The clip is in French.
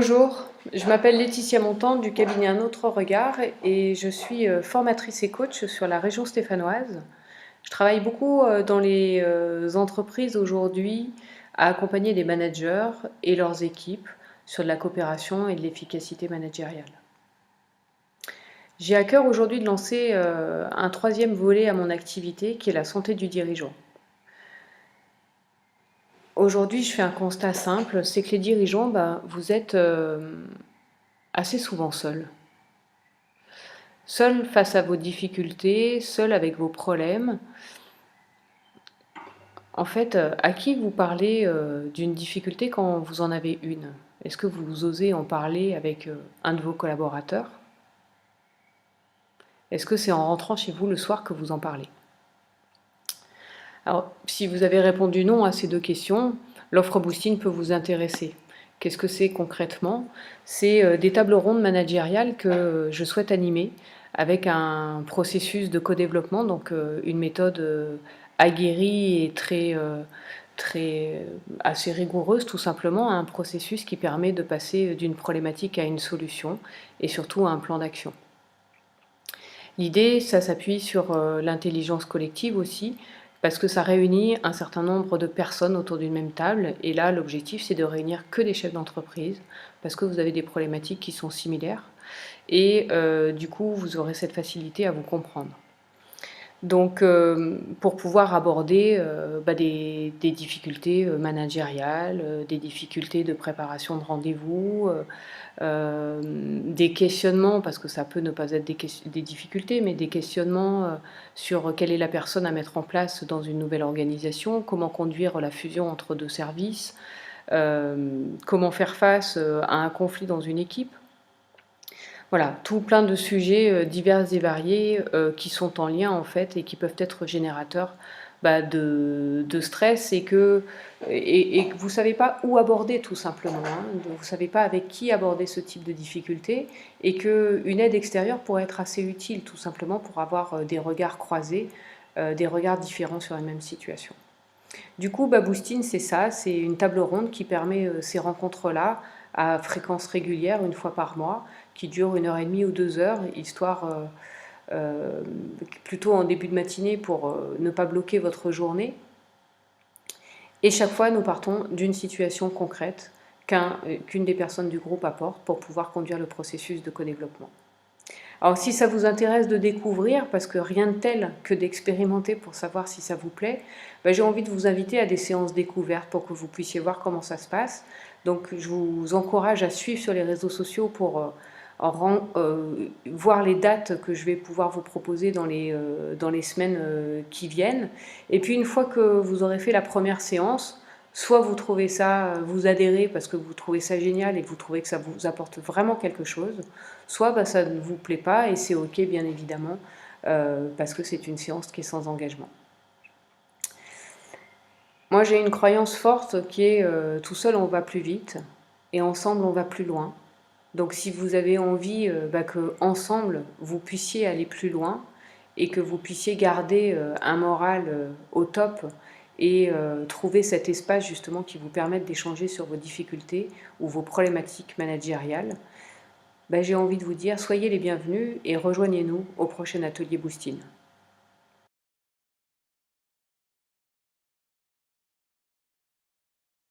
Bonjour, je m'appelle Laetitia Montant du cabinet Un autre regard et je suis formatrice et coach sur la région stéphanoise. Je travaille beaucoup dans les entreprises aujourd'hui à accompagner des managers et leurs équipes sur de la coopération et de l'efficacité managériale. J'ai à cœur aujourd'hui de lancer un troisième volet à mon activité qui est la santé du dirigeant. Aujourd'hui, je fais un constat simple, c'est que les dirigeants, vous êtes assez souvent seuls. Seul face à vos difficultés, seul avec vos problèmes. En fait, à qui vous parlez d'une difficulté quand vous en avez une? Est-ce que vous osez en parler avec un de vos collaborateurs? Est-ce que c'est en rentrant chez vous le soir que vous en parlez? Alors, si vous avez répondu non à ces deux questions, l'offre Boostine peut vous intéresser. Qu'est-ce que c'est concrètement? C'est des tables rondes managériales que je souhaite animer avec un processus de co-développement, donc une méthode aguerrie et assez rigoureuse tout simplement, un processus qui permet de passer d'une problématique à une solution et surtout à un plan d'action. L'idée, ça s'appuie sur l'intelligence collective aussi, parce que ça réunit un certain nombre de personnes autour d'une même table. Et là, l'objectif, c'est de réunir que des chefs d'entreprise, parce que vous avez des problématiques qui sont similaires. Et du coup, vous aurez cette facilité à vous comprendre. Donc, pour pouvoir aborder des difficultés managériales, des difficultés de préparation de rendez-vous, des questionnements, parce que ça peut ne pas être des difficultés, mais des questionnements sur quelle est la personne à mettre en place dans une nouvelle organisation, comment conduire la fusion entre deux services, comment faire face à un conflit dans une équipe. Voilà, tout plein de sujets divers et variés qui sont en lien en fait et qui peuvent être générateurs de stress et que vous ne savez pas où aborder tout simplement. Vous ne savez pas avec qui aborder ce type de difficulté et qu'une aide extérieure pourrait être assez utile tout simplement pour avoir des regards croisés, des regards différents sur la même situation. Du coup, Boostine, c'est ça, c'est une table ronde qui permet ces rencontres-là à fréquence régulière, une fois par mois, qui dure 1h30 ou 2 heures, histoire plutôt en début de matinée pour ne pas bloquer votre journée. Et chaque fois, nous partons d'une situation concrète qu'une des personnes du groupe apporte pour pouvoir conduire le processus de co-développement. Alors si ça vous intéresse de découvrir, parce que rien de tel que d'expérimenter pour savoir si ça vous plaît, j'ai envie de vous inviter à des séances découvertes pour que vous puissiez voir comment ça se passe. Donc je vous encourage à suivre sur les réseaux sociaux pour voir les dates que je vais pouvoir vous proposer dans les semaines qui viennent. Et puis une fois que vous aurez fait la première séance, soit vous trouvez ça, vous adhérez parce que vous trouvez ça génial et que vous trouvez que ça vous apporte vraiment quelque chose, soit ça ne vous plaît pas et c'est ok bien évidemment, parce que c'est une séance qui est sans engagement. Moi j'ai une croyance forte qui est tout seul on va plus vite et ensemble on va plus loin. Donc si vous avez envie que ensemble vous puissiez aller plus loin et que vous puissiez garder un moral au top et trouver cet espace justement qui vous permette d'échanger sur vos difficultés ou vos problématiques managériales, j'ai envie de vous dire soyez les bienvenus et rejoignez-nous au prochain atelier Boostine.